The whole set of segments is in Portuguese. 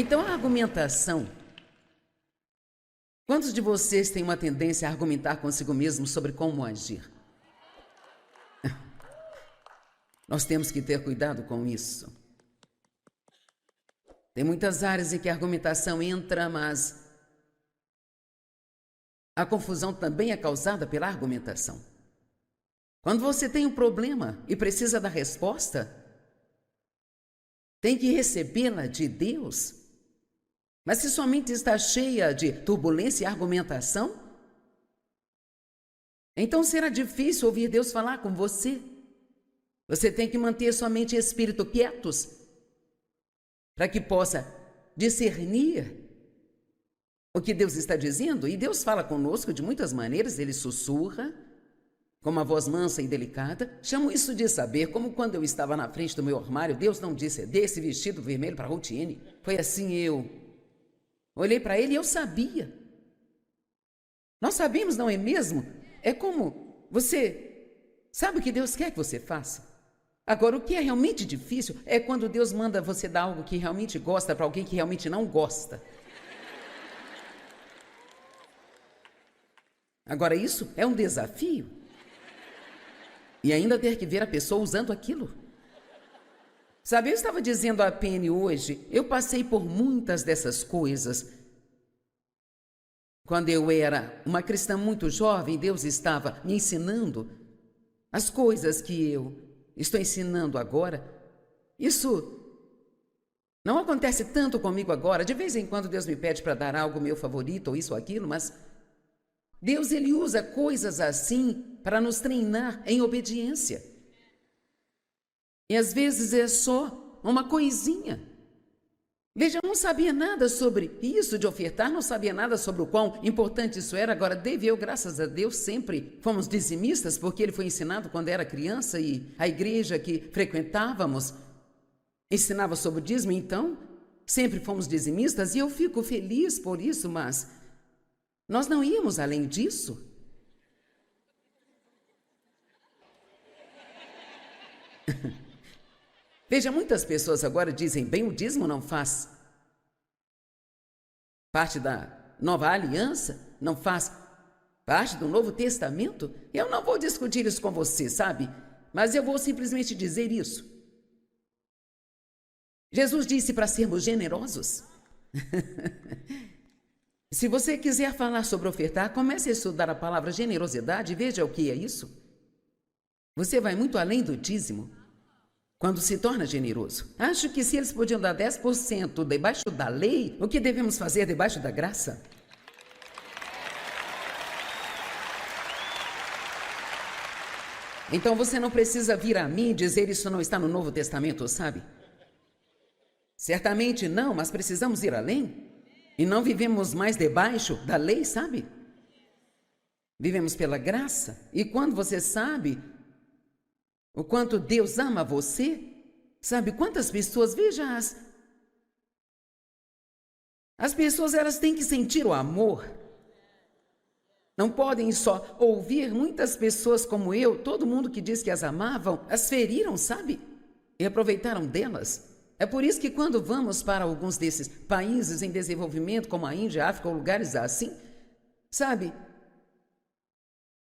Então, a argumentação. Quantos de vocês têm uma tendência a argumentar consigo mesmo sobre como agir? Nós temos que ter cuidado com isso. Tem muitas áreas em que a argumentação entra, mas a confusão também é causada pela argumentação. Quando você tem um problema e precisa da resposta, tem que recebê-la de Deus. Mas se sua mente está cheia de turbulência e argumentação, então será difícil ouvir Deus falar com você. Você tem que manter sua mente e espírito quietos para que possa discernir o que Deus está dizendo. E Deus fala conosco de muitas maneiras. Ele sussurra com uma voz mansa e delicada. Chamo isso de saber, como quando eu estava na frente do meu armário, Deus não disse: dê esse vestido vermelho para Routiene. Foi assim, eu olhei para ele e eu sabia. Nós sabemos, não é mesmo? É como você sabe o que Deus quer que você faça. Agora, o que é realmente difícil é quando Deus manda você dar algo que realmente gosta para alguém que realmente não gosta. Agora, isso é um desafio. E ainda ter que ver a pessoa usando aquilo. Sabe, eu estava dizendo a Penny hoje, eu passei por muitas dessas coisas. Quando eu era uma cristã muito jovem, Deus estava me ensinando as coisas que eu estou ensinando agora. Isso não acontece tanto comigo agora. De vez em quando Deus me pede para dar algo meu favorito, ou isso ou aquilo, mas Deus, ele usa coisas assim para nos treinar em obediência. E às vezes é só uma coisinha. Veja, eu não sabia nada sobre isso de ofertar, não sabia nada sobre o quão importante isso era. Agora, Dave e eu, graças a Deus, sempre fomos dizimistas, porque ele foi ensinado quando era criança e a igreja que frequentávamos ensinava sobre o dízimo, então sempre fomos dizimistas e eu fico feliz por isso, mas nós não íamos além disso. Veja, muitas pessoas agora dizem, bem, o dízimo não faz parte da nova aliança, não faz parte do Novo Testamento. Eu não vou discutir isso com você, sabe? Mas eu vou simplesmente dizer isso. Jesus disse para sermos generosos. Se você quiser falar sobre ofertar, comece a estudar a palavra generosidade e veja o que é isso. Você vai muito além do dízimo quando se torna generoso. Acho que se eles podiam dar 10% debaixo da lei, o que devemos fazer debaixo da graça? Então você não precisa vir a mim e dizer isso não está no Novo Testamento, sabe? Certamente não, mas precisamos ir além. E não vivemos mais debaixo da lei, sabe? Vivemos pela graça. E quando você sabe o quanto Deus ama você, sabe quantas pessoas, veja, as pessoas, elas têm que sentir o amor. Não podem só ouvir. Muitas pessoas como eu, todo mundo que diz que as amavam, as feriram, sabe? E aproveitaram delas. É por isso que quando vamos para alguns desses países em desenvolvimento, como a Índia, a África, ou lugares assim, sabe?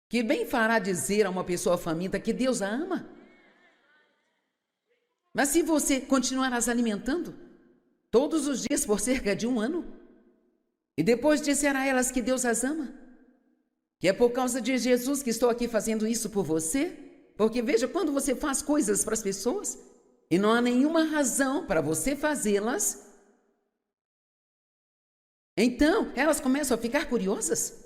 Que bem fará dizer a uma pessoa faminta que Deus a ama. Mas se você continuar as alimentando todos os dias por cerca de 1 ano, e depois disser a elas que Deus as ama, que é por causa de Jesus que estou aqui fazendo isso por você, porque veja, quando você faz coisas para as pessoas, e não há nenhuma razão para você fazê-las, então elas começam a ficar curiosas.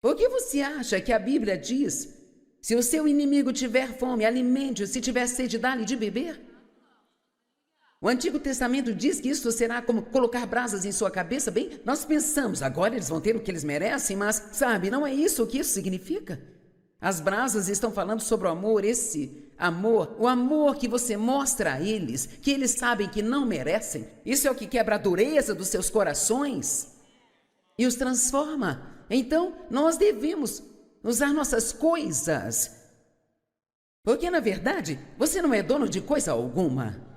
Por que você acha que a Bíblia diz, se o seu inimigo tiver fome, alimente-o, se tiver sede, dá-lhe de beber? O Antigo Testamento diz que isso será como colocar brasas em sua cabeça. Bem, nós pensamos, agora eles vão ter o que eles merecem, mas, sabe, não é isso que isso significa. As brasas estão falando sobre o amor, esse amor, o amor que você mostra a eles, que eles sabem que não merecem. Isso é o que quebra a dureza dos seus corações e os transforma. Então, nós devemos usar nossas coisas, porque, na verdade, você não é dono de coisa alguma.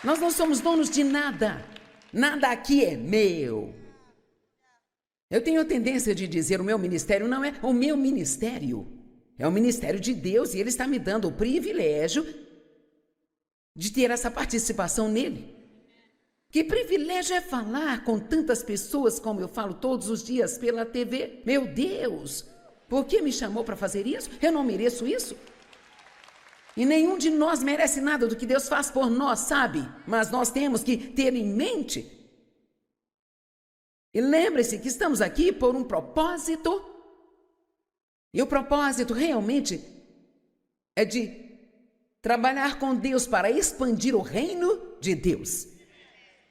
Nós não somos donos de nada. Nada aqui é meu. Eu tenho a tendência de dizer: o meu ministério não é o meu ministério. É o ministério de Deus e Ele está me dando o privilégio de ter essa participação nele. Que privilégio é falar com tantas pessoas como eu falo todos os dias pela TV. Meu Deus, por que me chamou para fazer isso? Eu não mereço isso. E nenhum de nós merece nada do que Deus faz por nós, sabe? Mas nós temos que ter em mente. E lembre-se que estamos aqui por um propósito. E o propósito realmente é de trabalhar com Deus para expandir o reino de Deus.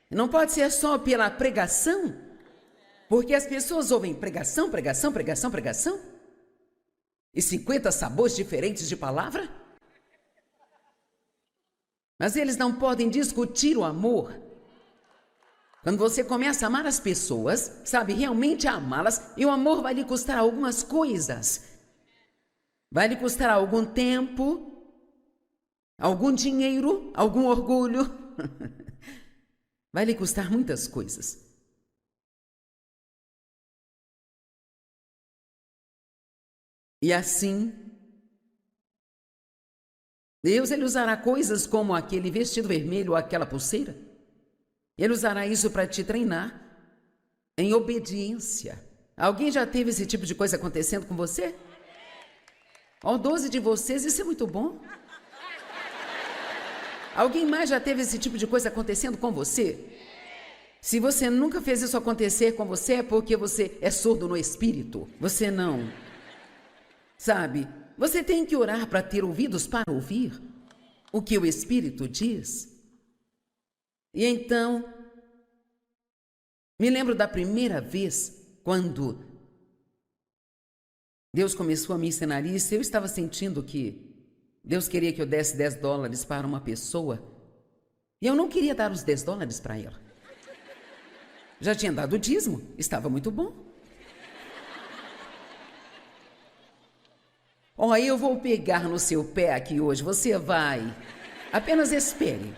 Não pode ser só pela pregação, porque as pessoas ouvem pregação, pregação, pregação, pregação, e 50 sabores diferentes de palavra. Mas eles não podem discutir o amor. Quando você começa a amar as pessoas, sabe, realmente amá-las, e o amor vai lhe custar algumas coisas. Vai lhe custar algum tempo, algum dinheiro, algum orgulho. Vai lhe custar muitas coisas. E assim, Deus, Ele usará coisas como aquele vestido vermelho ou aquela pulseira. Ele usará isso para te treinar em obediência. Alguém já teve esse tipo de coisa acontecendo com você? 12 de vocês, isso é muito bom. Alguém mais já teve esse tipo de coisa acontecendo com você? Se você nunca fez isso acontecer com você, é porque você é surdo no espírito. Você não. Sabe, você tem que orar para ter ouvidos para ouvir o que o Espírito diz. E então, me lembro da primeira vez quando Deus começou a me ensinar isso. Eu estava sentindo que Deus queria que eu desse $10 para uma pessoa e eu não queria dar os $10 para ela. Já tinha dado o dízimo, estava muito bom. Eu vou pegar no seu pé aqui hoje, você vai. Apenas espere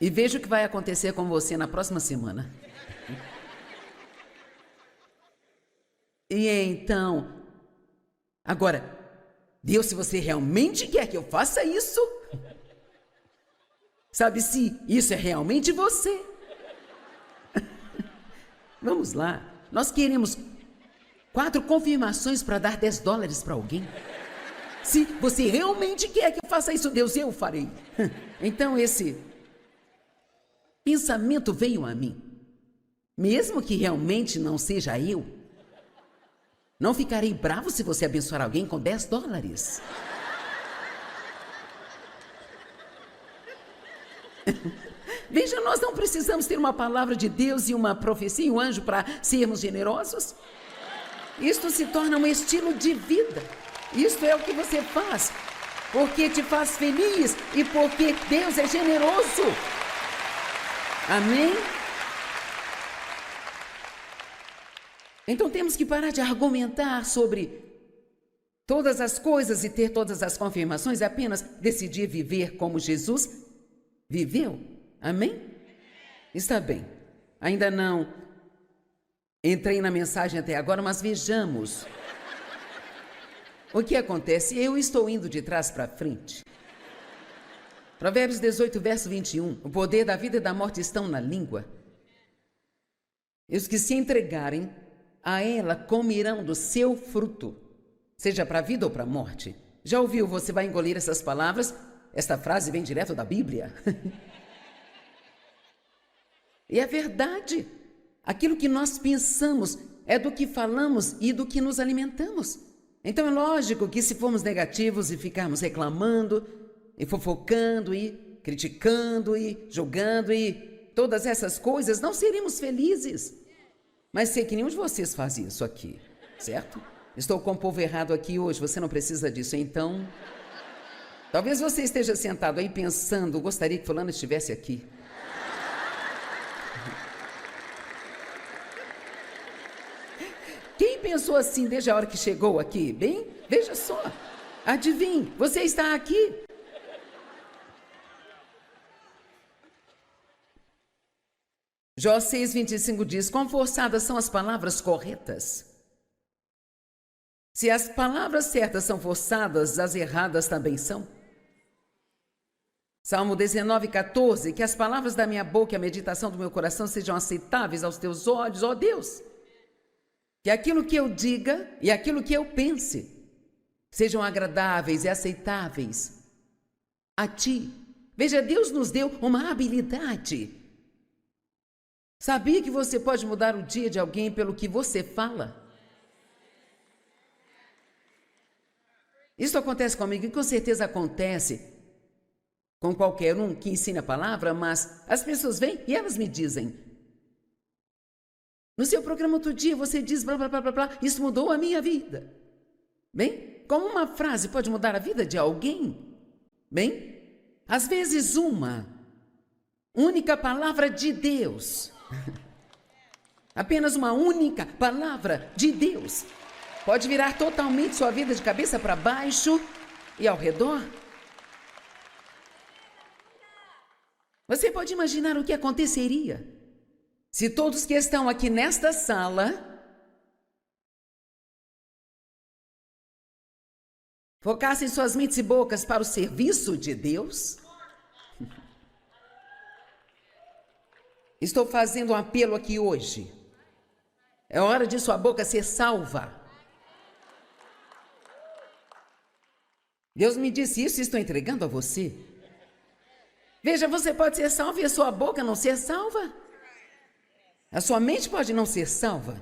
e veja o que vai acontecer com você na próxima semana. E então, agora, Deus, se você realmente quer que eu faça isso, sabe, se isso é realmente você. Vamos lá, nós queremos 4 confirmações para dar $10 para alguém. Se você realmente quer que eu faça isso, Deus, eu farei. Então esse pensamento veio a mim. Mesmo que realmente não seja eu, não ficarei bravo se você abençoar alguém com $10. Veja, nós não precisamos ter uma palavra de Deus e uma profecia e um anjo para sermos generosos. Isto se torna um estilo de vida. Isto é o que você faz, porque te faz feliz e porque Deus é generoso. Amém? Então temos que parar de argumentar sobre todas as coisas e ter todas as confirmações, e apenas decidir viver como Jesus viveu. Amém? Está bem. Ainda não entrei na mensagem até agora, mas vejamos o que acontece. Eu estou indo de trás para frente. Provérbios 18, verso 21. O poder da vida e da morte estão na língua. E os que se entregarem a ela comerão do seu fruto, seja para a vida ou para a morte. Já ouviu? Você vai engolir essas palavras? Esta frase vem direto da Bíblia. E é verdade. Aquilo que nós pensamos é do que falamos e do que nos alimentamos. Então é lógico que se formos negativos e ficarmos reclamando e fofocando e criticando e julgando e todas essas coisas, não seremos felizes. Mas sei que nenhum de vocês faz isso aqui, certo? Estou com o povo errado aqui hoje, você não precisa disso. Então, talvez você esteja sentado aí pensando, gostaria que fulano estivesse aqui. Quem pensou assim desde a hora que chegou aqui? Bem, veja só, adivinhe, você está aqui. Jó 6:25 diz: quão forçadas são as palavras corretas. Se as palavras certas são forçadas, as erradas também são. Salmo 19:14, que as palavras da minha boca e a meditação do meu coração sejam aceitáveis aos teus olhos, ó Deus. Que aquilo que eu diga e aquilo que eu pense sejam agradáveis e aceitáveis a ti. Veja, Deus nos deu uma habilidade. Sabia que você pode mudar o dia de alguém pelo que você fala? Isso acontece comigo e com certeza acontece com qualquer um que ensine a palavra, mas as pessoas vêm e elas me dizem: no seu programa outro dia você diz blá, blá, blá, blá, blá, isso mudou a minha vida. Bem, como uma frase pode mudar a vida de alguém? Bem, às vezes uma única palavra de Deus, apenas uma única palavra de Deus, pode virar totalmente sua vida de cabeça para baixo e ao redor. Você pode imaginar o que aconteceria se todos que estão aqui nesta sala focassem suas mentes e bocas para o serviço de Deus? Estou fazendo um apelo aqui hoje. É hora de sua boca ser salva. Deus me disse isso e estou entregando a você. Veja, você pode ser salvo e a sua boca não ser salva. A sua mente pode não ser salva.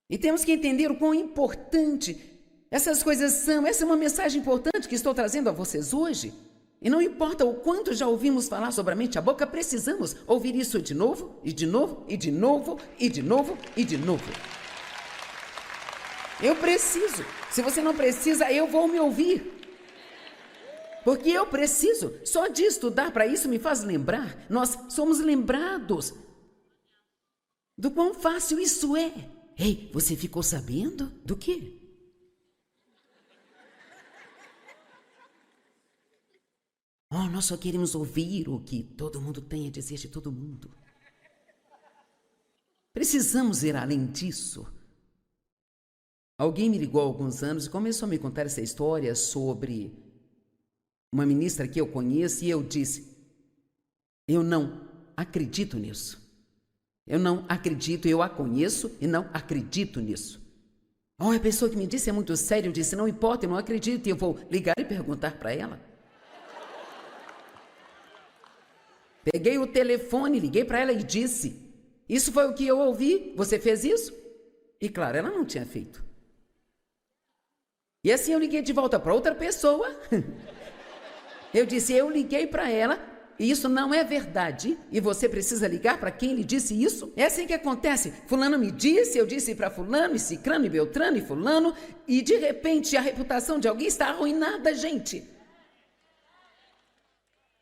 E temos que entender o quão importante essas coisas são. Essa é uma mensagem importante que estou trazendo a vocês hoje. E não importa o quanto já ouvimos falar sobre a mente e a boca, precisamos ouvir isso de novo, e de novo, e de novo, e de novo, e de novo. Eu preciso. Se você não precisa, eu vou me ouvir. Porque eu preciso. Só de estudar para isso me faz lembrar. Nós somos lembrados do quão fácil isso é. Ei, você ficou sabendo do quê? Oh, nós só queremos ouvir o que todo mundo tem a dizer de todo mundo. Precisamos ir além disso. Alguém me ligou há alguns anos e começou a me contar essa história sobre uma ministra que eu conheço, e eu disse: eu não acredito nisso. Eu não acredito, eu a conheço e não acredito nisso. Oh, a pessoa que me disse é muito séria. Eu disse: não importa, eu não acredito, e eu vou ligar e perguntar para ela. Peguei o telefone, liguei para ela e disse: isso foi o que eu ouvi, você fez isso? E claro, ela não tinha feito. E assim eu liguei de volta para outra pessoa. Eu disse: eu liguei para ela e isso não é verdade. E você precisa ligar para quem lhe disse isso? É assim que acontece. Fulano me disse, eu disse para fulano, e cicrano, e beltrano, e fulano. E de repente a reputação de alguém está arruinada, gente.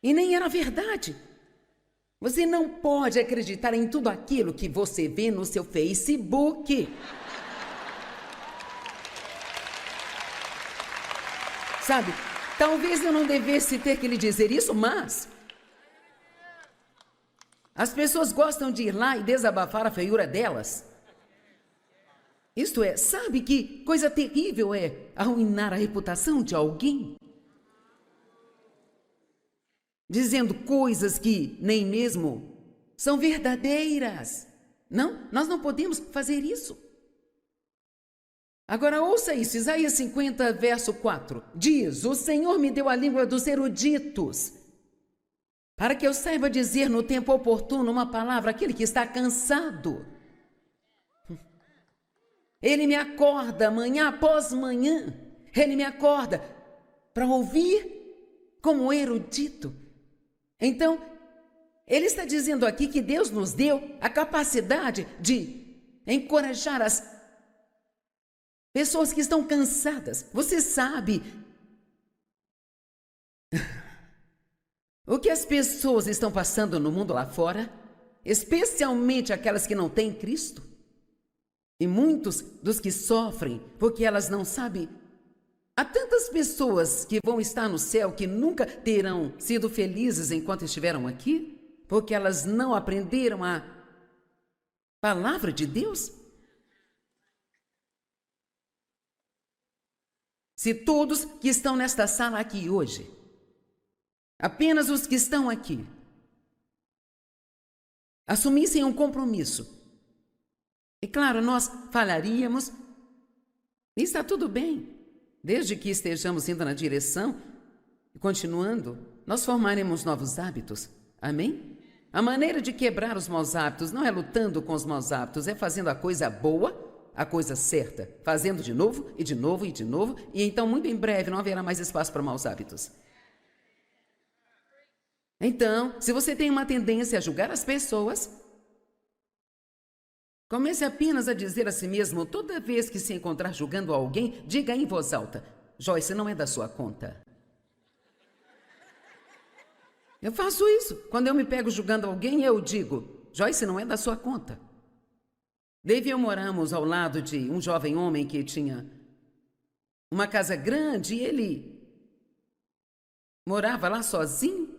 E nem era verdade. Você não pode acreditar em tudo aquilo que você vê no seu Facebook. Sabe, talvez eu não devesse ter que lhe dizer isso, mas as pessoas gostam de ir lá e desabafar a feiura delas. Isto é, sabe que coisa terrível é arruinar a reputação de alguém? Dizendo coisas que nem mesmo são verdadeiras. Não, nós não podemos fazer isso. Agora ouça isso, Isaías 50, verso 4. Diz: o Senhor me deu a língua dos eruditos, para que eu saiba dizer no tempo oportuno uma palavra àquele que está cansado. Ele me acorda manhã após manhã. Ele me acorda para ouvir como erudito. Então, ele está dizendo aqui que Deus nos deu a capacidade de encorajar as pessoas que estão cansadas. Você sabe o que as pessoas estão passando no mundo lá fora? Especialmente aquelas que não têm Cristo. E muitos dos que sofrem porque elas não sabem. Há tantas pessoas que vão estar no céu que nunca terão sido felizes enquanto estiveram aqui. Porque elas não aprenderam a palavra de Deus? Se todos que estão nesta sala aqui hoje, apenas os que estão aqui, assumissem um compromisso, e claro, nós falharíamos, e está tudo bem, desde que estejamos indo na direção e continuando, nós formaremos novos hábitos, amém? A maneira de quebrar os maus hábitos não é lutando com os maus hábitos, é fazendo a coisa boa, a coisa certa, fazendo de novo, e de novo, e de novo, e então muito em breve não haverá mais espaço para maus hábitos. Então, se você tem uma tendência a julgar as pessoas, comece apenas a dizer a si mesmo, toda vez que se encontrar julgando alguém, diga em voz alta, Joyce, não é da sua conta. Eu faço isso. Quando eu me pego julgando alguém, eu digo, Joyce, não é da sua conta. Dave e eu moramos ao lado de um jovem homem que tinha uma casa grande e ele morava lá sozinho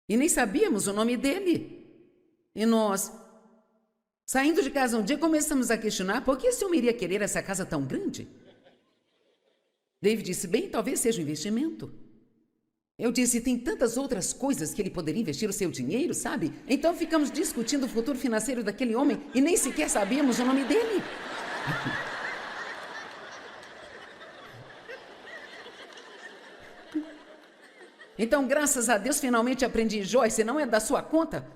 e nem sabíamos o nome dele. E nós, saindo de casa um dia, começamos a questionar por que esse homem iria querer essa casa tão grande. Dave disse, bem, talvez seja um investimento. Eu disse, tem tantas outras coisas que ele poderia investir o seu dinheiro, sabe? Então ficamos discutindo o futuro financeiro daquele homem e nem sequer sabíamos o nome dele. Então, graças a Deus, finalmente aprendi, Joyce, não é da sua conta?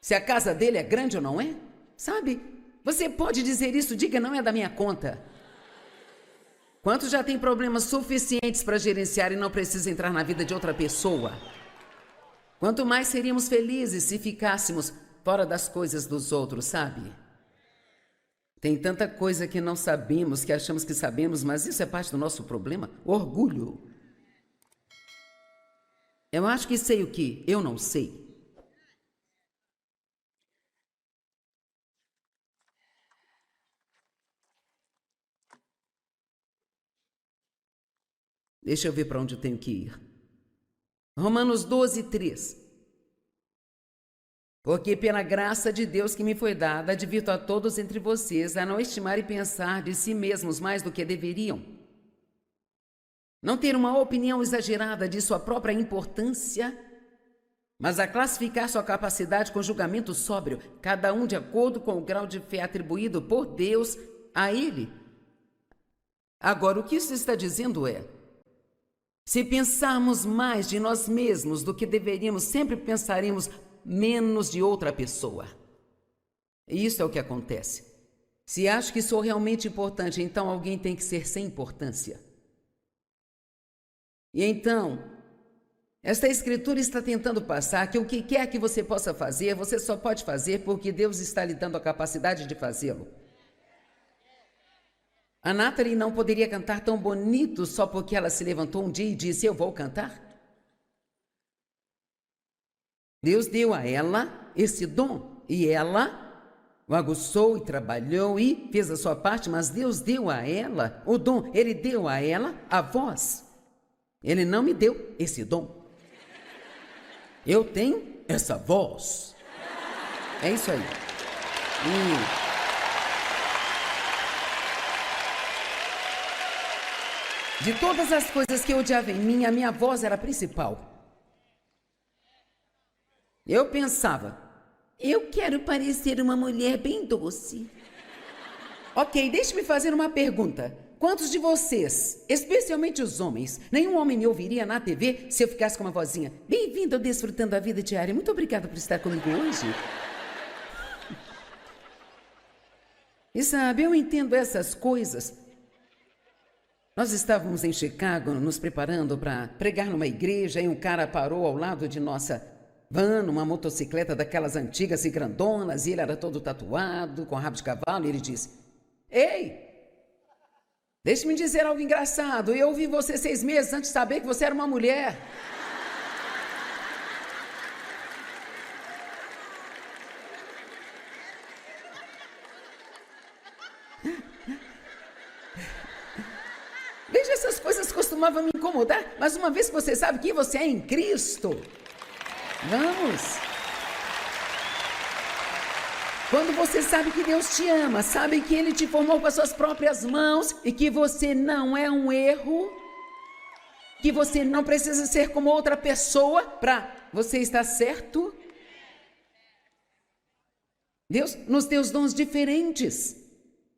Se a casa dele é grande ou não é? Sabe? Você pode dizer isso, diga, não é da minha conta. Quantos já têm problemas suficientes para gerenciar e não precisa entrar na vida de outra pessoa? Quanto mais seríamos felizes se ficássemos fora das coisas dos outros, sabe? Tem tanta coisa que não sabemos, que achamos que sabemos, mas isso é parte do nosso problema. Orgulho. Eu acho que sei o que eu não sei. Deixa eu ver para onde eu tenho que ir. Romanos 12, 3. Porque pela graça de Deus que me foi dada, advirto a todos entre vocês a não estimar e pensar de si mesmos mais do que deveriam. Não ter uma opinião exagerada de sua própria importância, mas a classificar sua capacidade com julgamento sóbrio, cada um de acordo com o grau de fé atribuído por Deus a ele. Agora, o que isso está dizendo é, se pensarmos mais de nós mesmos do que deveríamos, sempre pensaremos menos de outra pessoa. E isso é o que acontece. Se acho que sou realmente importante, então alguém tem que ser sem importância. E então, esta escritura está tentando passar que o que quer que você possa fazer, você só pode fazer porque Deus está lhe dando a capacidade de fazê-lo. A Natalie não poderia cantar tão bonito só porque ela se levantou um dia e disse, eu vou cantar. Deus deu a ela esse dom e ela o aguçou e trabalhou e fez a sua parte, mas Deus deu a ela o dom, Ele deu a ela a voz. Ele não me deu esse dom. Eu tenho essa voz. É isso aí. De todas as coisas que eu odiava em mim, a minha voz era a principal. Eu pensava, eu quero parecer uma mulher bem doce. Ok, deixe-me fazer uma pergunta. Quantos de vocês, especialmente os homens, nenhum homem me ouviria na TV se eu ficasse com uma vozinha? Bem-vindo ao Desfrutando a Vida Diária. Muito obrigada por estar comigo hoje. E sabe, eu entendo essas coisas. Nós estávamos em Chicago nos preparando para pregar numa igreja e um cara parou ao lado de nossa van, uma motocicleta daquelas antigas e grandonas, e ele era todo tatuado, com rabo de cavalo, e ele disse, ei, deixe-me dizer algo engraçado, eu ouvi você 6 meses antes de saber que você era uma mulher. Veja, essas coisas costumavam me incomodar, mas uma vez que você sabe que você é em Cristo, Vamos! Quando você sabe que Deus te ama, sabe que Ele te formou com as suas próprias mãos e que você não é um erro, que você não precisa ser como outra pessoa para você estar certo. Deus nos deu os dons diferentes.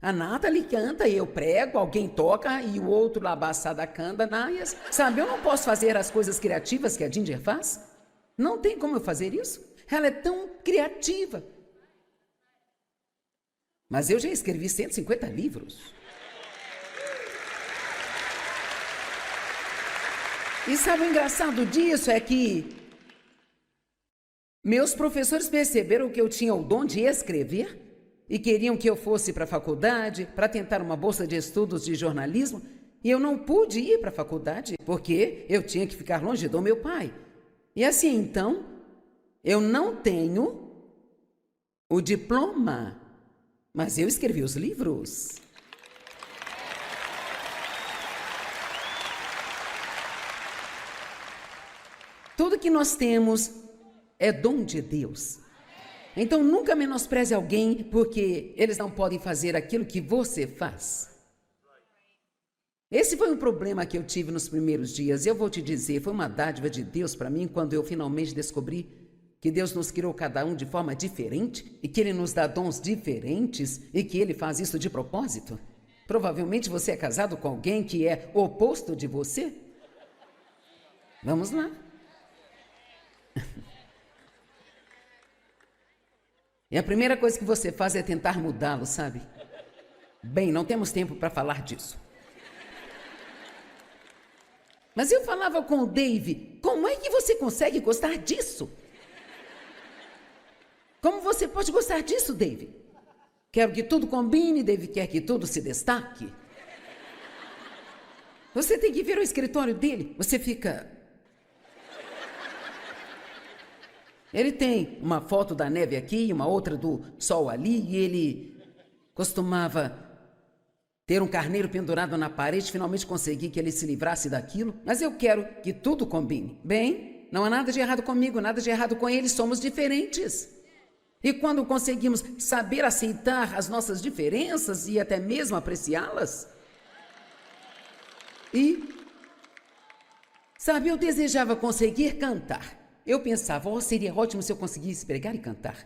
A Nathalie canta e eu prego, alguém toca e o outro lá abaçada canta, naias. Sabe, eu não posso fazer as coisas criativas que a Ginger faz. Não tem como eu fazer isso. Ela é tão criativa. Mas eu já escrevi 150 livros. E sabe o engraçado disso é que meus professores perceberam que eu tinha o dom de escrever e queriam que eu fosse para a faculdade para tentar uma bolsa de estudos de jornalismo e eu não pude ir para a faculdade porque eu tinha que ficar longe do meu pai. E assim, então, eu não tenho o diploma, mas eu escrevi os livros. Tudo que nós temos é dom de Deus. Então, nunca menospreze alguém porque eles não podem fazer aquilo que você faz. Esse foi um problema que eu tive nos primeiros dias. Eu vou te dizer, foi uma dádiva de Deus para mim quando eu finalmente descobri que Deus nos criou cada um de forma diferente e que Ele nos dá dons diferentes e que Ele faz isso de propósito. Provavelmente você é casado com alguém que é o oposto de você. Vamos lá. E a primeira coisa que você faz é tentar mudá-lo, sabe? Bem, não temos tempo para falar disso. Mas eu falava com o Dave, como é que você consegue gostar disso? Como você pode gostar disso, Dave? Quero que tudo combine, Dave quer que tudo se destaque. Você tem que ver o escritório dele, você fica... Ele tem uma foto da neve aqui, uma outra do sol ali, e ele costumava ter um carneiro pendurado na parede, finalmente consegui que ele se livrasse daquilo, mas eu quero que tudo combine. Bem, não há nada de errado comigo, nada de errado com ele, somos diferentes. E quando conseguimos saber aceitar as nossas diferenças e até mesmo apreciá-las, sabe, eu desejava conseguir cantar. Eu pensava, seria ótimo se eu conseguisse pregar e cantar.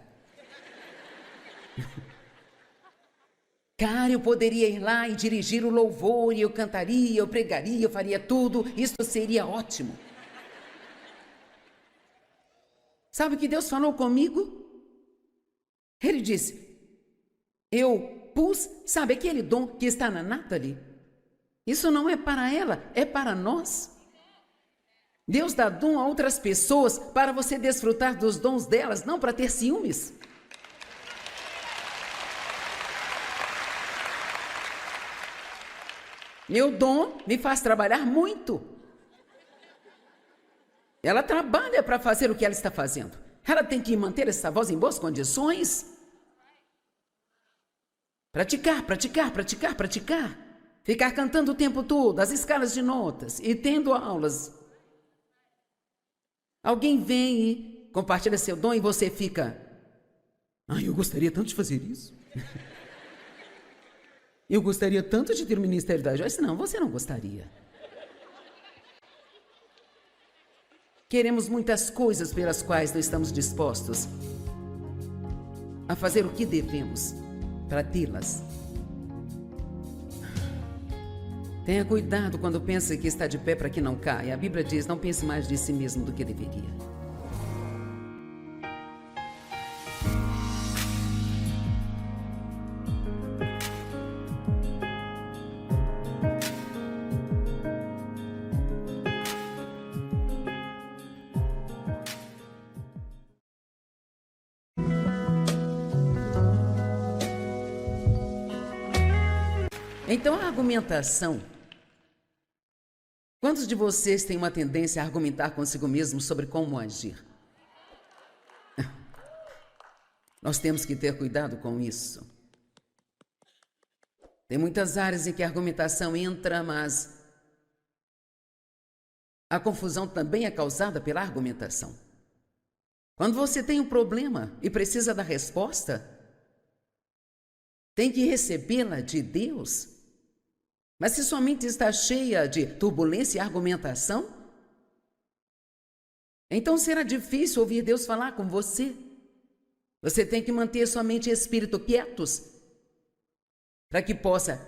Cara, eu poderia ir lá e dirigir o louvor, e eu cantaria, eu pregaria, eu faria tudo, isso seria ótimo. Sabe o que Deus falou comigo? Ele disse, eu pus, sabe aquele dom que está na Nathalie? Isso não é para ela, é para nós. Deus dá dom a outras pessoas para você desfrutar dos dons delas, não para ter ciúmes. Meu dom me faz trabalhar muito. Ela trabalha para fazer o que ela está fazendo. Ela tem que manter essa voz em boas condições. Praticar, praticar, praticar, praticar. Ficar cantando o tempo todo, as escalas de notas e tendo aulas. Alguém vem e compartilha seu dom e você fica... eu gostaria tanto de fazer isso. Eu gostaria tanto de ter o ministério da Joyce. Não, você não gostaria. Queremos muitas coisas pelas quais não estamos dispostos a fazer o que devemos para tê-las. Tenha cuidado quando pensa que está de pé para que não caia. A Bíblia diz, não pense mais de si mesmo do que deveria. Então, a argumentação. Quantos de vocês têm uma tendência a argumentar consigo mesmo sobre como agir? Nós temos que ter cuidado com isso. Tem muitas áreas em que a argumentação entra, mas a confusão também é causada pela argumentação. Quando você tem um problema e precisa da resposta, tem que recebê-la de Deus. Mas se sua mente está cheia de turbulência e argumentação, então será difícil ouvir Deus falar com você. Você tem que manter sua mente e espírito quietos para que possa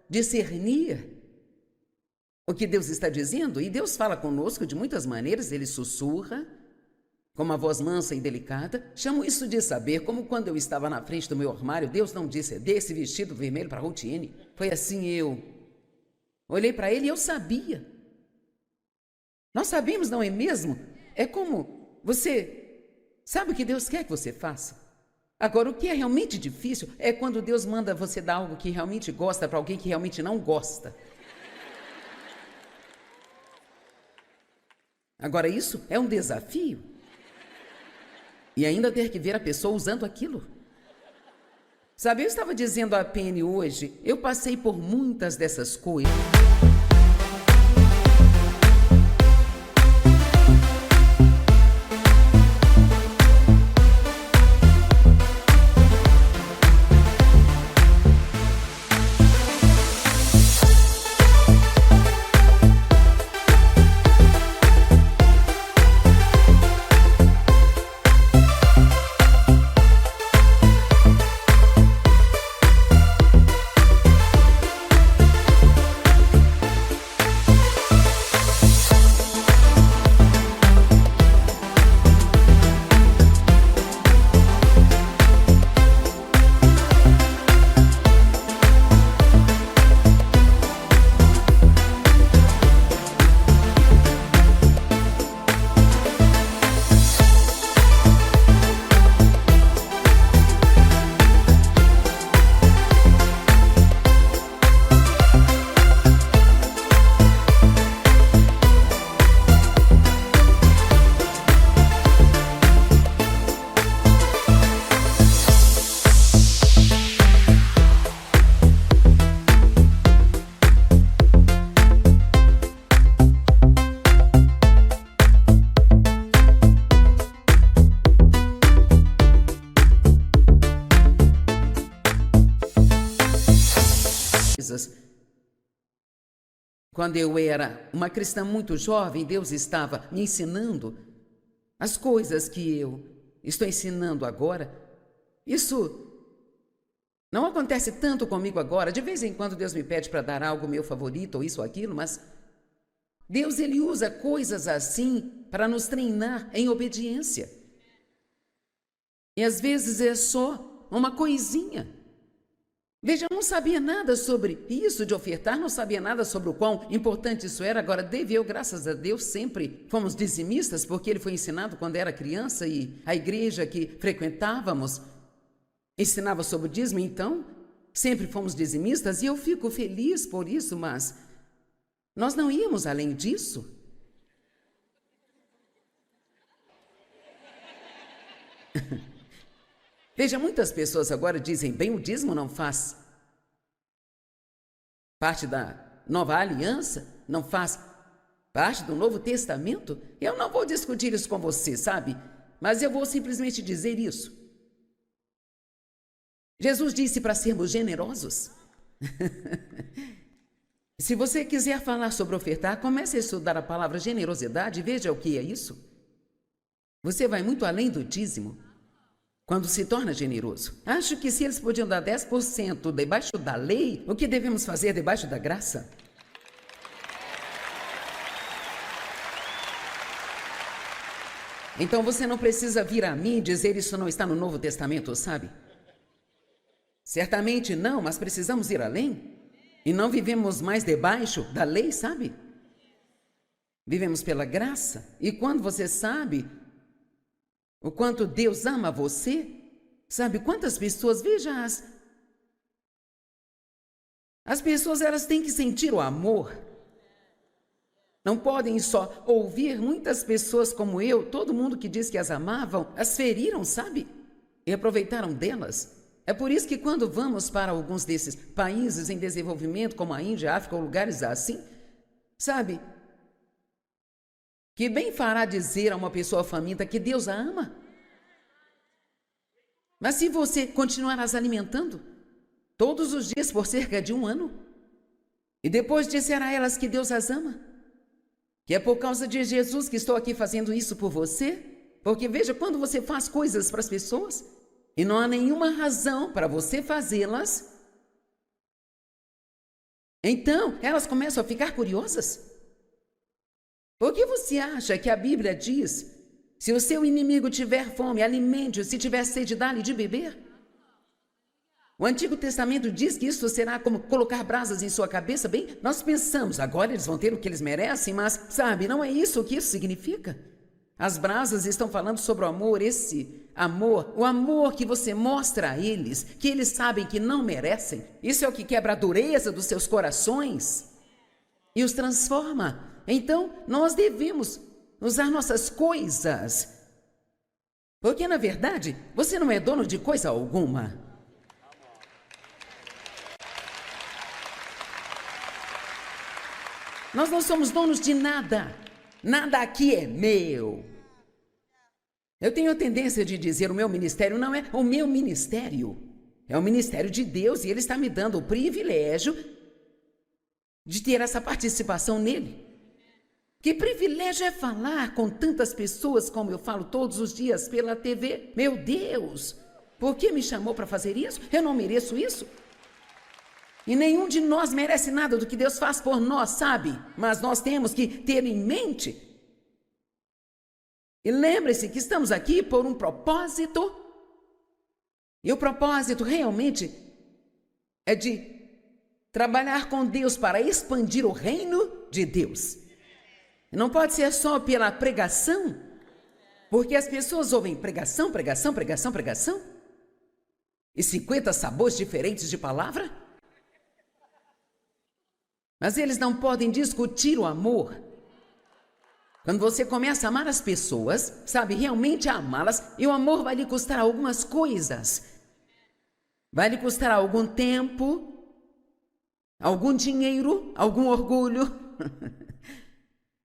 discernir o que Deus está dizendo. E Deus fala conosco de muitas maneiras. Ele sussurra com uma voz mansa e delicada. Chamo isso de saber, como quando eu estava na frente do meu armário, Deus não disse: dê esse vestido vermelho para Ruth-Ene. Foi assim, eu olhei para ele e eu sabia. Nós sabemos, não é mesmo? É como você sabe o que Deus quer que você faça. Agora, o que é realmente difícil é quando Deus manda você dar algo que realmente gosta para alguém que realmente não gosta. Agora, isso é um desafio. E ainda ter que ver a pessoa usando aquilo. Sabe, eu estava dizendo a Penny hoje, eu passei por muitas dessas coisas. Quando eu era uma cristã muito jovem, Deus estava me ensinando as coisas que eu estou ensinando agora. Isso não acontece tanto comigo agora. De vez em quando Deus me pede para dar algo meu favorito, ou isso ou aquilo, mas Deus, ele usa coisas assim para nos treinar em obediência. E às vezes é só uma coisinha. Veja, eu não sabia nada sobre isso de ofertar, não sabia nada sobre o quão importante isso era. Agora, David, eu, graças a Deus, sempre fomos dizimistas, porque ele foi ensinado quando era criança e a igreja que frequentávamos ensinava sobre o dízimo, então sempre fomos dizimistas e eu fico feliz por isso, mas nós não íamos além disso. Veja, muitas pessoas agora dizem, bem, o dízimo não faz parte da nova aliança, não faz parte do Novo Testamento. Eu não vou discutir isso com você, sabe? Mas eu vou simplesmente dizer isso. Jesus disse para sermos generosos. Se você quiser falar sobre ofertar, comece a estudar a palavra generosidade e veja o que é isso. Você vai muito além do dízimo quando se torna generoso. Acho que se eles podiam dar 10% debaixo da lei, o que devemos fazer debaixo da graça? Então você não precisa vir a mim e dizer isso não está no Novo Testamento, sabe? Certamente não, mas precisamos ir além. E não vivemos mais debaixo da lei, sabe? Vivemos pela graça. E quando você sabe o quanto Deus ama você, sabe quantas pessoas, veja, as pessoas, elas têm que sentir o amor. Não podem só ouvir. Muitas pessoas como eu, todo mundo que diz que as amavam, as feriram, sabe? E aproveitaram delas. É por isso que quando vamos para alguns desses países em desenvolvimento, como a Índia, a África ou lugares assim, sabe? Que bem fará dizer a uma pessoa faminta que Deus a ama. Mas se você continuar as alimentando todos os dias por cerca de 1 ano, e depois disser a elas que Deus as ama, que é por causa de Jesus que estou aqui fazendo isso por você, porque veja, quando você faz coisas para as pessoas e não há nenhuma razão para você fazê-las, então elas começam a ficar curiosas. Por que você acha que a Bíblia diz: se o seu inimigo tiver fome, alimente-o, se tiver sede, dá-lhe de beber? O Antigo Testamento diz que isso será como colocar brasas em sua cabeça. Bem, nós pensamos, agora eles vão ter o que eles merecem, mas, sabe, não é isso que isso significa. As brasas estão falando sobre o amor, esse amor, o amor que você mostra a eles, que eles sabem que não merecem. Isso é o que quebra a dureza dos seus corações e os transforma. Então, nós devemos usar nossas coisas, porque, na verdade, você não é dono de coisa alguma. Nós não somos donos de nada. Nada aqui é meu. Eu tenho a tendência de dizer: o meu ministério não é o meu ministério. É o ministério de Deus e Ele está me dando o privilégio de ter essa participação nele. Que privilégio é falar com tantas pessoas como eu falo todos os dias pela TV. Meu Deus, por que me chamou para fazer isso? Eu não mereço isso. E nenhum de nós merece nada do que Deus faz por nós, sabe? Mas nós temos que ter em mente. E lembre-se que estamos aqui por um propósito. E o propósito realmente é de trabalhar com Deus para expandir o reino de Deus. Não pode ser só pela pregação, porque as pessoas ouvem pregação, pregação, pregação, pregação, e 50 sabores diferentes de palavra. Mas eles não podem discutir o amor. Quando você começa a amar as pessoas, sabe, realmente amá-las, e o amor vai lhe custar algumas coisas. Vai lhe custar algum tempo, algum dinheiro, algum orgulho.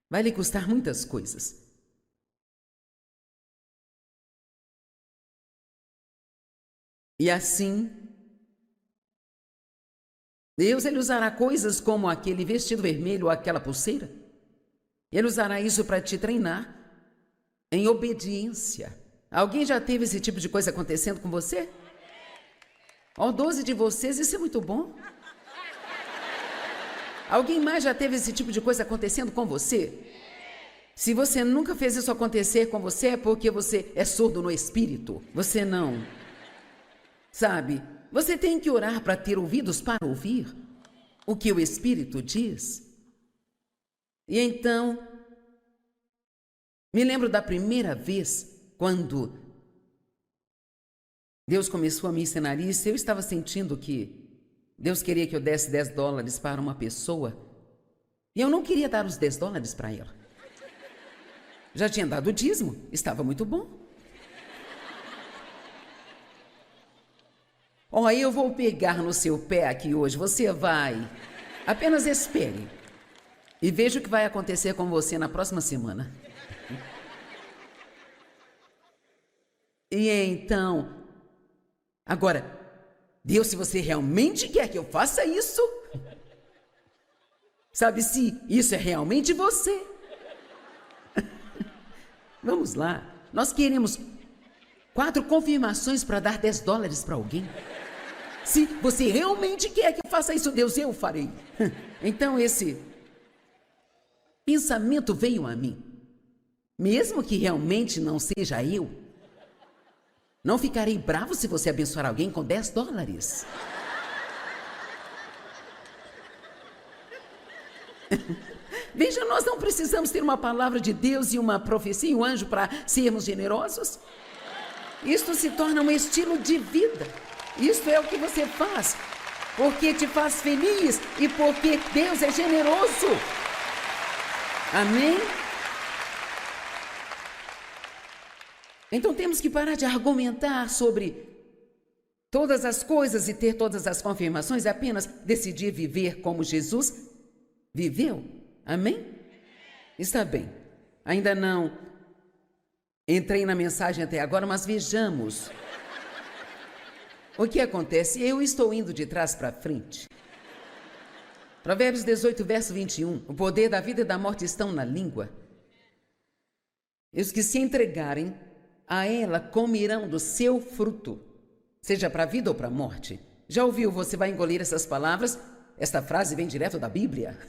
Vai lhe custar muitas coisas. E assim, Deus, Ele usará coisas como aquele vestido vermelho ou aquela pulseira. Ele usará isso para te treinar em obediência. Alguém já teve esse tipo de coisa acontecendo com você? 12 de vocês, isso é muito bom. Alguém mais já teve esse tipo de coisa acontecendo com você? Se você nunca fez isso acontecer com você, é porque você é surdo no espírito. Você não. Sabe, você tem que orar para ter ouvidos para ouvir o que o Espírito diz. E então, me lembro da primeira vez quando Deus começou a me ensinar isso. Eu estava sentindo que Deus queria que eu desse $10 para uma pessoa e eu não queria dar os $10 para ela. Já tinha dado o dízimo, estava muito bom. Eu vou pegar no seu pé aqui hoje, você vai. Apenas espere e veja o que vai acontecer com você na próxima semana. E então, agora, Deus, se você realmente quer que eu faça isso, sabe, se isso é realmente você. Vamos lá, nós queremos 4 confirmações para dar $10 para alguém. Se você realmente quer que eu faça isso, Deus, eu farei. Então esse pensamento veio a mim. Mesmo que realmente não seja eu, não ficarei bravo se você abençoar alguém com $10. Veja, nós não precisamos ter uma palavra de Deus e uma profecia e um anjo para sermos generosos. Isto se torna um estilo de vida. Isto é o que você faz, porque te faz feliz e porque Deus é generoso. Amém? Então temos que parar de argumentar sobre todas as coisas e ter todas as confirmações, é apenas decidir viver como Jesus viveu. Amém? Está bem. Ainda não entrei na mensagem até agora, mas vejamos O que acontece? Eu estou indo de trás para frente. Provérbios 18, verso 21. O poder da vida e da morte estão na língua. E os que se entregarem a ela comerão do seu fruto, seja para a vida ou para a morte. Já ouviu? Você vai engolir essas palavras? Esta frase vem direto da Bíblia.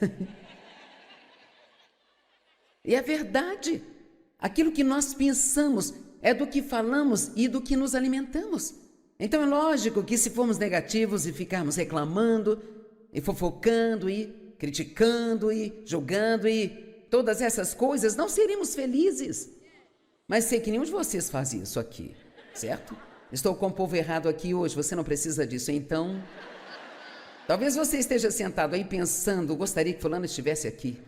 E é verdade. Aquilo que nós pensamos é do que falamos e do que nos alimentamos. Então é lógico que se formos negativos e ficarmos reclamando e fofocando e criticando e julgando e todas essas coisas, não seremos felizes. Mas sei que nenhum de vocês faz isso aqui, certo? Estou com o povo errado aqui hoje, você não precisa disso, então... Talvez você esteja sentado aí pensando, gostaria que fulano estivesse aqui.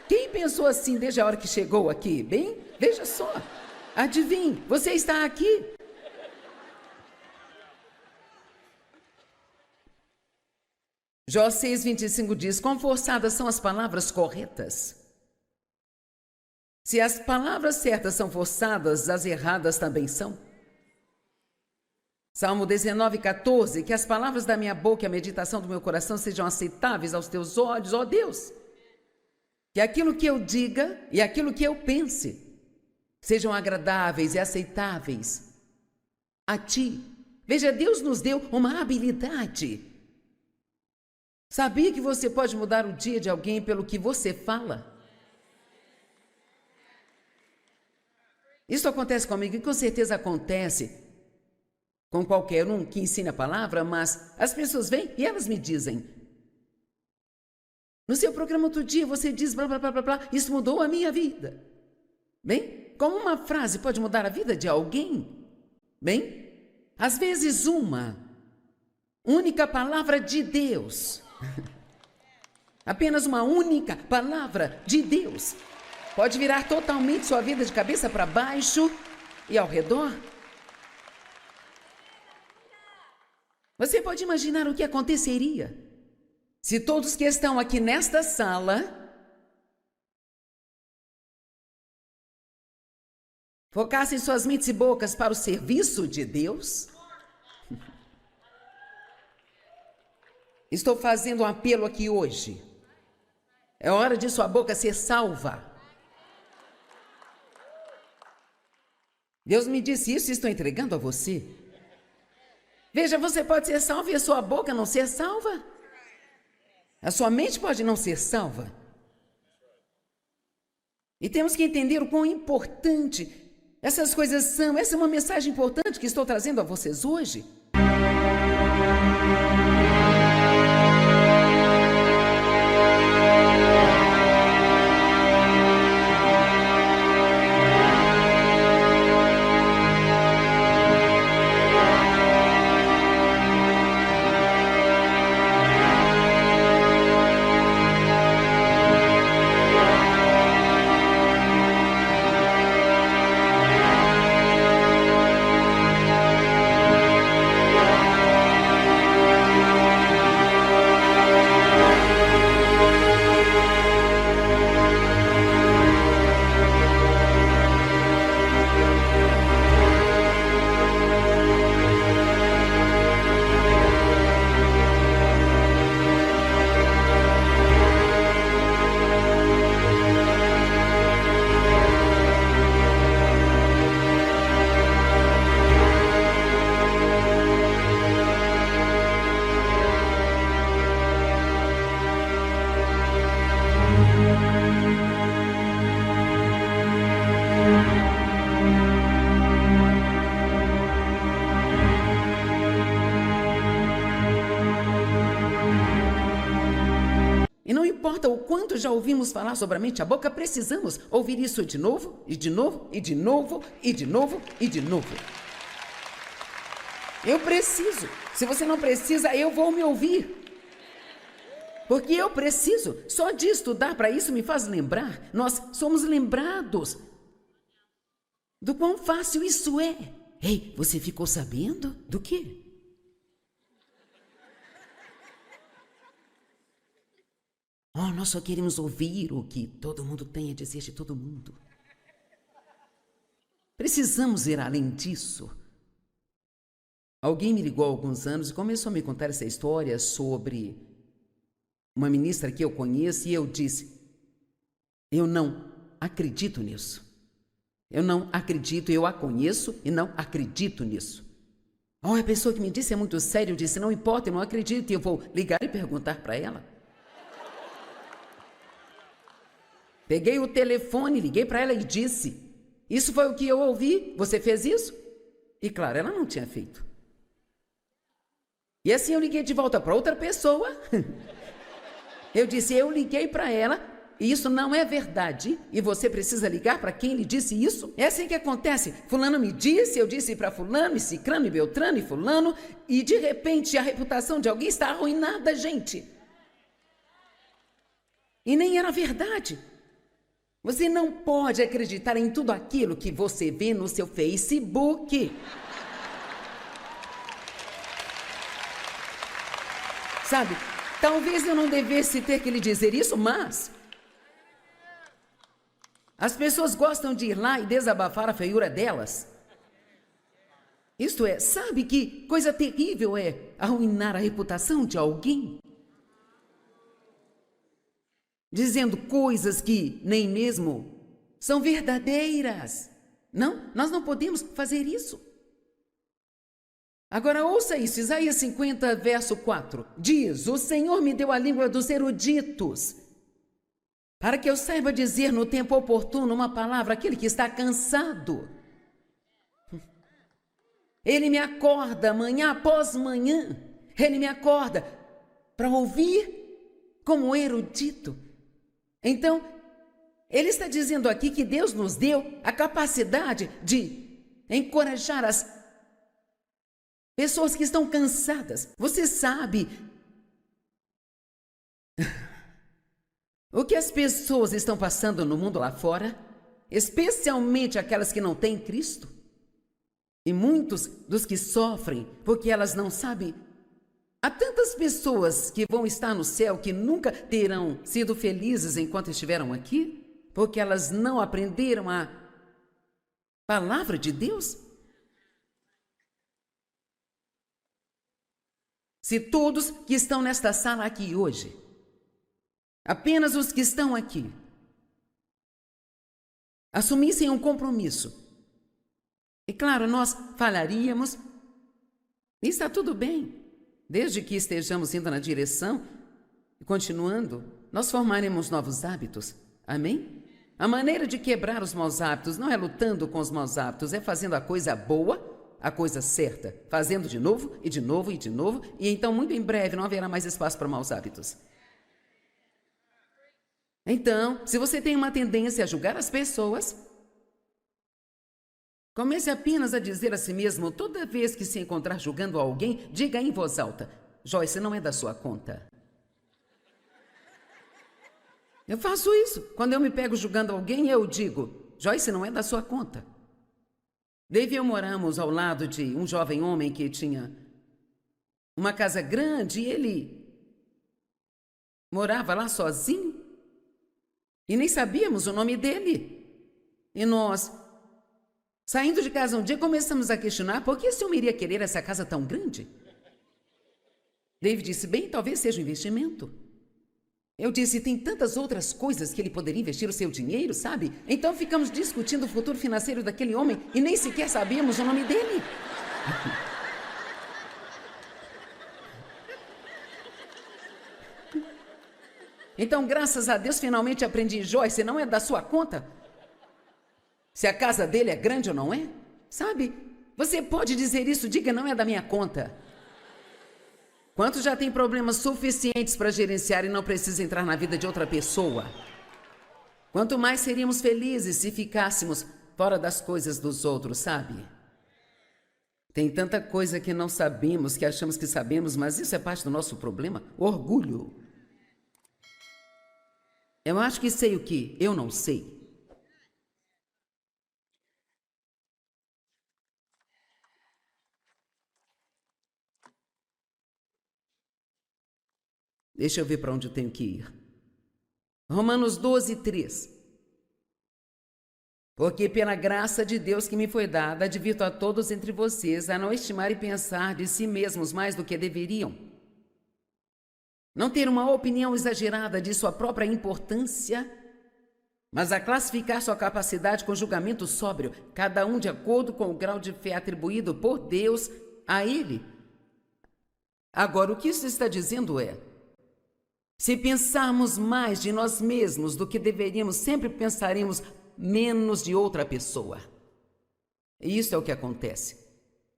Quem pensou assim desde a hora que chegou aqui? Bem, veja só, adivinhe, você está aqui. Jó 6,25 diz, quão forçadas são as palavras corretas. Se as palavras certas são forçadas, as erradas também são. Salmo 19,14, que as palavras da minha boca e a meditação do meu coração sejam aceitáveis aos teus olhos, ó Deus. Que aquilo que eu diga e aquilo que eu pense sejam agradáveis e aceitáveis a ti. Veja, Deus nos deu uma habilidade. Sabia que você pode mudar o dia de alguém pelo que você fala? Isso acontece comigo e com certeza acontece com qualquer um que ensina a palavra, mas as pessoas vêm e elas me dizem, no seu programa outro dia você diz blá, blá, blá, blá, blá, isso mudou a minha vida. Bem, como uma frase pode mudar a vida de alguém? Bem, às vezes uma única palavra de Deus, apenas uma única palavra de Deus, pode virar totalmente sua vida de cabeça para baixo e ao redor. Você pode imaginar o que aconteceria se todos que estão aqui nesta sala focassem suas mentes e bocas para o serviço de Deus? Estou fazendo um apelo aqui hoje. É hora de sua boca ser salva. Deus me disse isso e estou entregando a você. Veja, você pode ser salvo e a sua boca não ser salva. A sua mente pode não ser salva. E temos que entender o quão importante essas coisas são. Essa é uma mensagem importante que estou trazendo a vocês hoje. O quanto já ouvimos falar sobre a mente e a boca, precisamos ouvir isso de novo, e de novo, e de novo, e de novo, e de novo. Eu preciso. Se você não precisa, eu vou me ouvir. Porque eu preciso. Só de estudar para isso me faz lembrar. Nós somos lembrados do quão fácil isso é. Ei, você ficou sabendo do quê? Oh, nós só queremos ouvir o que todo mundo tem a dizer de todo mundo. Precisamos ir além disso. Alguém me ligou há alguns anos e começou a me contar essa história sobre uma ministra que eu conheço, e eu disse: eu não acredito nisso. Eu não acredito, eu a conheço e não acredito nisso. A pessoa que me disse é muito séria. Eu disse: não importa, eu não acredito, e eu vou ligar e perguntar para ela. Peguei o telefone, liguei para ela e disse: isso foi o que eu ouvi, você fez isso? E claro, ela não tinha feito. E assim eu liguei de volta para outra pessoa. Eu disse: eu liguei para ela e isso não é verdade, e você precisa ligar para quem lhe disse isso. É assim que acontece. Fulano me disse, eu disse para fulano, e cicrano, e beltrano, e fulano, e de repente a reputação de alguém está arruinada, gente. E nem era verdade. Você não pode acreditar em tudo aquilo que você vê no seu Facebook. Sabe, talvez eu não devesse ter que lhe dizer isso, mas as pessoas gostam de ir lá e desabafar a feiura delas. Isto é, sabe que coisa terrível é arruinar a reputação de alguém? Dizendo coisas que nem mesmo são verdadeiras. Não, nós não podemos fazer isso. Agora ouça isso, Isaías 50, verso 4. Diz: o Senhor me deu a língua dos eruditos, para que eu saiba dizer no tempo oportuno uma palavra àquele que está cansado. Ele me acorda manhã após manhã. Ele me acorda para ouvir como erudito. Então, ele está dizendo aqui que Deus nos deu a capacidade de encorajar as pessoas que estão cansadas. Você sabe o que as pessoas estão passando no mundo lá fora? Especialmente aquelas que não têm Cristo. E muitos dos que sofrem porque elas não sabem. Há tantas pessoas que vão estar no céu que nunca terão sido felizes enquanto estiveram aqui, porque elas não aprenderam a palavra de Deus. Se todos que estão nesta sala aqui hoje, apenas os que estão aqui, assumissem um compromisso, e claro, nós falaríamos, e está tudo bem, desde que estejamos indo na direção e continuando, nós formaremos novos hábitos. Amém? A maneira de quebrar os maus hábitos não é lutando com os maus hábitos, é fazendo a coisa boa, a coisa certa, fazendo de novo e de novo e de novo, e então muito em breve não haverá mais espaço para maus hábitos. Então, se você tem uma tendência a julgar as pessoas, comece apenas a dizer a si mesmo, toda vez que se encontrar julgando alguém, diga em voz alta: Joyce, não é da sua conta. Eu faço isso. Quando eu me pego julgando alguém, eu digo: Joyce, não é da sua conta. Dave e eu moramos ao lado de um jovem homem que tinha uma casa grande e ele morava lá sozinho e nem sabíamos o nome dele. E nós, saindo de casa um dia, começamos a questionar por que esse homem iria querer essa casa tão grande. Dave disse: bem, talvez seja um investimento. Eu disse: tem tantas outras coisas que ele poderia investir o seu dinheiro, sabe? Então ficamos discutindo o futuro financeiro daquele homem e nem sequer sabíamos o nome dele. Então, graças a Deus, finalmente aprendi: Joyce, não é da sua conta. Se a casa dele é grande ou não é, sabe? Você pode dizer isso, diga: não é da minha conta. Quantos já têm problemas suficientes para gerenciar e não precisa entrar na vida de outra pessoa? Quanto mais seríamos felizes se ficássemos fora das coisas dos outros, sabe? Tem tanta coisa que não sabemos, que achamos que sabemos, mas isso é parte do nosso problema. Orgulho. Eu acho que sei o que eu não sei. Deixa eu ver para onde eu tenho que ir. Romanos 12, 3. Porque pela graça de Deus que me foi dada, advirto a todos entre vocês a não estimar e pensar de si mesmos mais do que deveriam. Não ter uma opinião exagerada de sua própria importância, mas a classificar sua capacidade com julgamento sóbrio, cada um de acordo com o grau de fé atribuído por Deus a ele. Agora, o que isso está dizendo é: se pensarmos mais de nós mesmos do que deveríamos, sempre pensaremos menos de outra pessoa. E isso é o que acontece.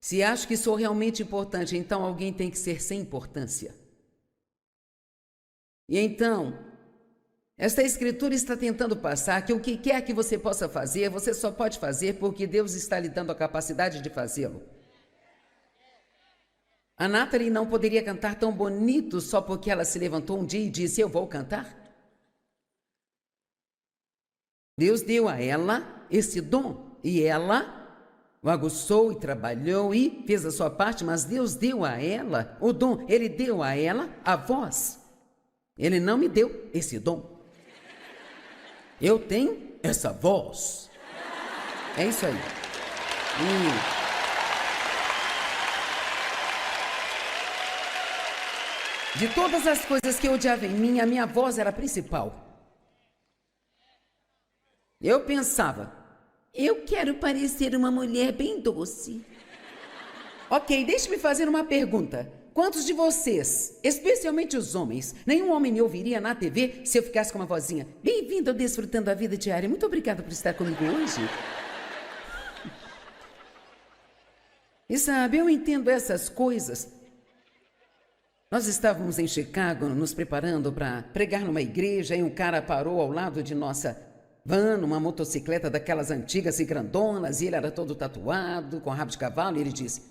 Se acho que sou realmente importante, então alguém tem que ser sem importância. E então, esta escritura está tentando passar que o que quer que você possa fazer, você só pode fazer porque Deus está lhe dando a capacidade de fazê-lo. A Nathalie não poderia cantar tão bonito só porque ela se levantou um dia e disse: eu vou cantar. Deus deu a ela esse dom e ela o aguçou e trabalhou e fez a sua parte, mas Deus deu a ela o dom, Ele deu a ela a voz. Ele não me deu esse dom. Eu tenho essa voz. É isso aí. De todas as coisas que eu odiava em mim, a minha voz era a principal. Eu pensava: eu quero parecer uma mulher bem doce. Ok, deixe-me fazer uma pergunta. Quantos de vocês, especialmente os homens, nenhum homem me ouviria na TV se eu ficasse com uma vozinha: bem-vindo ao Desfrutando a Vida Diária, muito obrigada por estar comigo hoje. E sabe, eu entendo essas coisas. Nós estávamos em Chicago nos preparando para pregar numa igreja e um cara parou ao lado de nossa van, uma motocicleta daquelas antigas e grandonas, e ele era todo tatuado, com rabo de cavalo, e ele disse: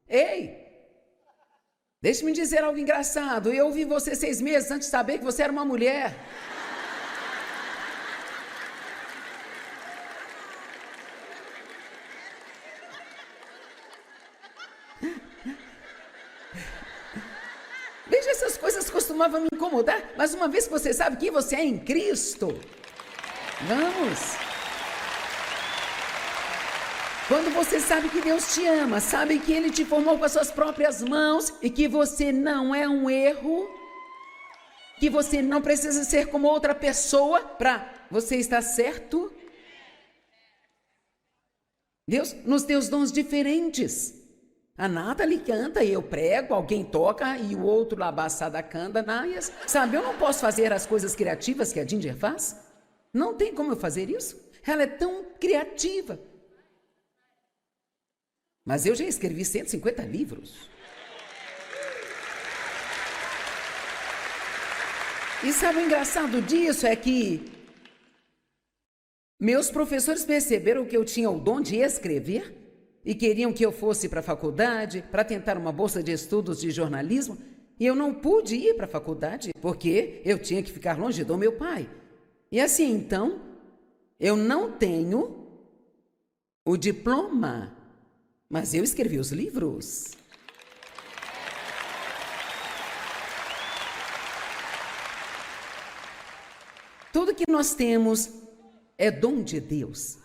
ei, deixe-me dizer algo engraçado, eu ouvi você 6 meses antes de saber que você era uma mulher. Veja, essas coisas costumavam me incomodar, mas uma vez que você sabe quem você é em Cristo, vamos. Quando você sabe que Deus te ama, sabe que Ele te formou com as suas próprias mãos e que você não é um erro, que você não precisa ser como outra pessoa para você estar certo. Deus nos deu dons diferentes. A Nathalie canta, eu prego, alguém toca e o outro lá abaçada canta. Sabe, eu não posso fazer as coisas criativas que a Ginger faz. Não tem como eu fazer isso. Ela é tão criativa. Mas eu já escrevi 150 livros. E sabe o engraçado disso é que meus professores perceberam que eu tinha o dom de escrever e queriam que eu fosse para a faculdade para tentar uma bolsa de estudos de jornalismo, e eu não pude ir para a faculdade porque eu tinha que ficar longe do meu pai. E assim, então, eu não tenho o diploma, mas eu escrevi os livros. Tudo que nós temos é dom de Deus.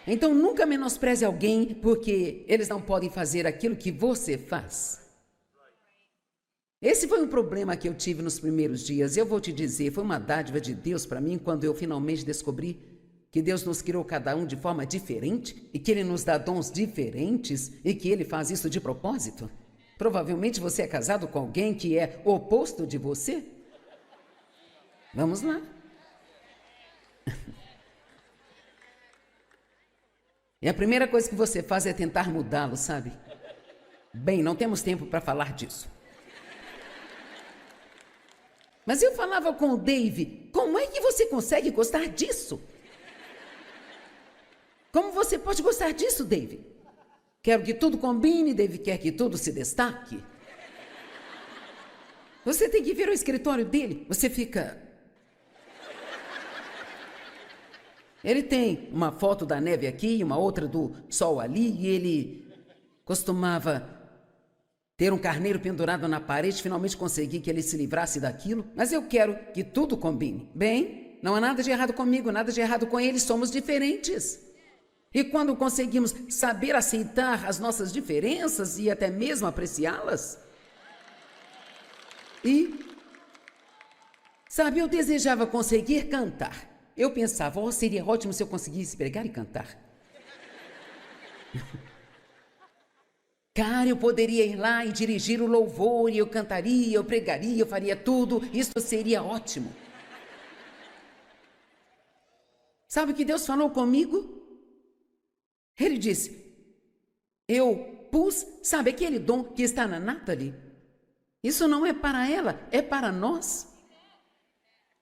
Então, nunca menospreze alguém porque eles não podem fazer aquilo que você faz. Esse foi um problema que eu tive nos primeiros dias. Eu vou te dizer, foi uma dádiva de Deus para mim quando eu finalmente descobri que Deus nos criou cada um de forma diferente e que Ele nos dá dons diferentes e que Ele faz isso de propósito. Provavelmente você é casado com alguém que é o oposto de você. Vamos lá. E a primeira coisa que você faz é tentar mudá-lo, sabe? Bem, não temos tempo para falar disso. Mas eu falava com o Dave, como é que você consegue gostar disso? Como você pode gostar disso, Dave? Quero que tudo combine, Dave quer que tudo se destaque. Você tem que ver o escritório dele, você fica... Ele tem uma foto da neve aqui, uma outra do sol ali, e ele costumava ter um carneiro pendurado na parede, finalmente consegui que ele se livrasse daquilo, mas eu quero que tudo combine. Bem, não há nada de errado comigo, nada de errado com ele, somos diferentes. E quando conseguimos saber aceitar as nossas diferenças e até mesmo apreciá-las. Sabe, eu desejava conseguir cantar. Eu pensava, seria ótimo se eu conseguisse pregar e cantar. Cara, eu poderia ir lá e dirigir o louvor, e eu cantaria, eu pregaria, eu faria tudo. Isso seria ótimo. Sabe o que Deus falou comigo? Ele disse, eu pus, sabe aquele dom que está na Nathalie? Isso não é para ela, é para nós.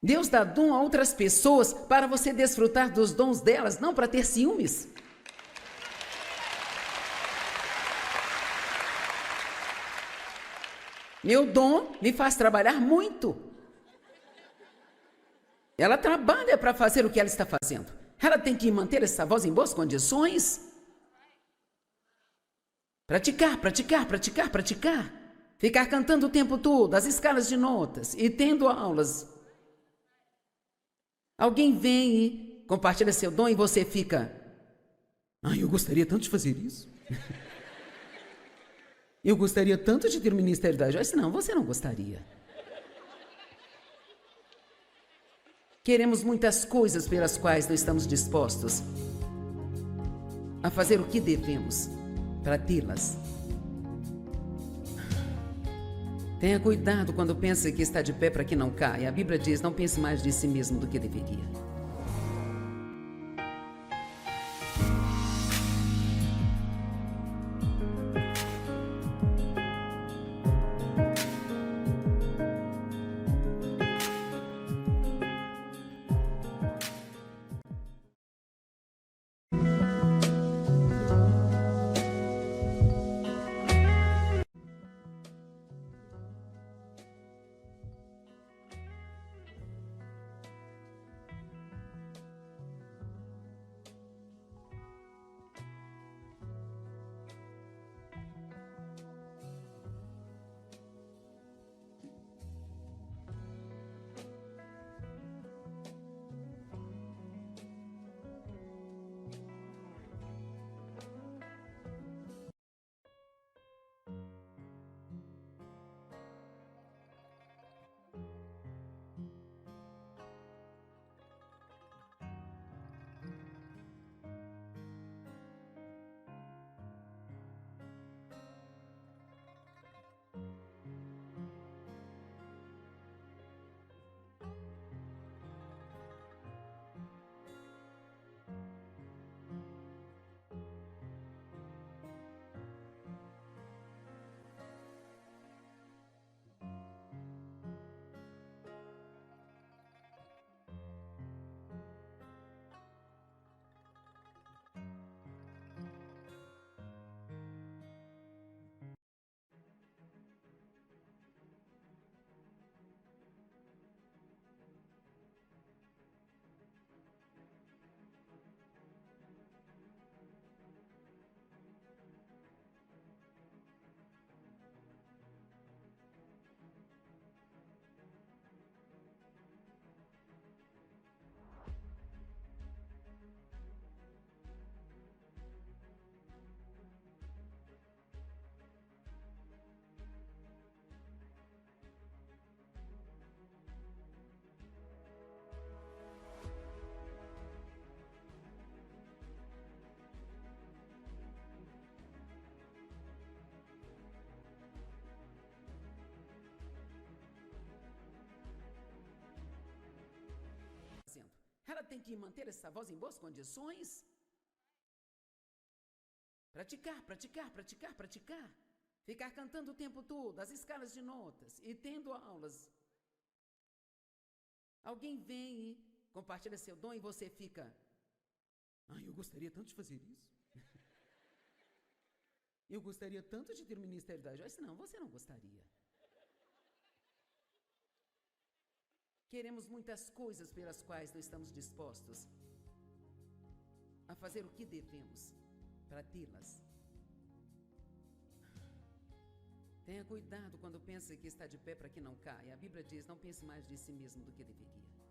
Deus dá dom a outras pessoas para você desfrutar dos dons delas, não para ter ciúmes. Meu dom me faz trabalhar muito. Ela trabalha para fazer o que ela está fazendo. Ela tem que manter essa voz em boas condições. Praticar, praticar, praticar, praticar. Ficar cantando o tempo todo, as escalas de notas e tendo aulas. Alguém vem e compartilha seu dom e você fica... eu gostaria tanto de fazer isso. Eu gostaria tanto de ter o ministério da Joyce. Não, você não gostaria. Queremos muitas coisas pelas quais não estamos dispostos a fazer o que devemos para tê-las. Tenha cuidado quando pensa que está de pé para que não caia. A Bíblia diz, não pense mais de si mesmo do que deveria. Ela tem que manter essa voz em boas condições. Praticar, praticar, praticar, praticar. Ficar cantando o tempo todo, as escalas de notas e tendo aulas. Alguém vem e compartilha seu dom e você fica... eu gostaria tanto de fazer isso. Eu gostaria tanto de ter o ministério da Joyce. Não, você não gostaria. Queremos muitas coisas pelas quais não estamos dispostos a fazer o que devemos para tê-las. Tenha cuidado quando pensa que está de pé para que não caia. A Bíblia diz, não pense mais de si mesmo do que deveria.